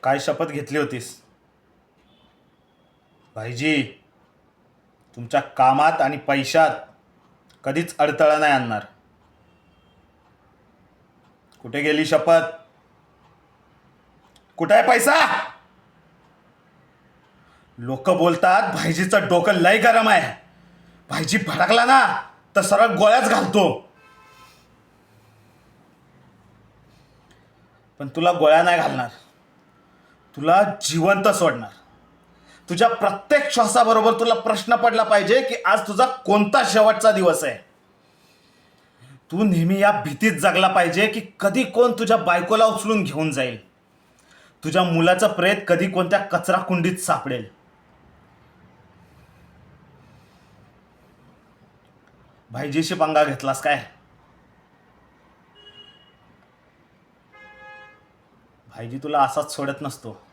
काय शपथ घेतली होतीस? भाईजी, तुमच्या कामात आणि पैशात कधीच अडथळा नाही आणणार. कुठे गेली शपथ? कुठे आहे पैसा? लोक बोलतात भाईजीचं डोकं लय गरम आहे. भाईजी भडकला ना तर सरळ गोळ्याच घालतो. पण तुला गोळ्या नाही घालणार, तुला जिवंत सोडणार. तुझ्या प्रत्येक श्वासाबरोबर तुला प्रश्न पडला पाहिजे की आज तुझा कोणता शेवटचा दिवस आहे. तू नेहमी या भीतीत जगला पाहिजे की कधी कोण तुझ्या बायकोला उचलून घेऊन जाईल, तुझ्या मुलाचं प्रेत कधी कोणत्या कचरा कुंडीत सापडेल. भाईजीशी पंगा घेतलास काय? भाईजी तुला असाच सोडत नसतो.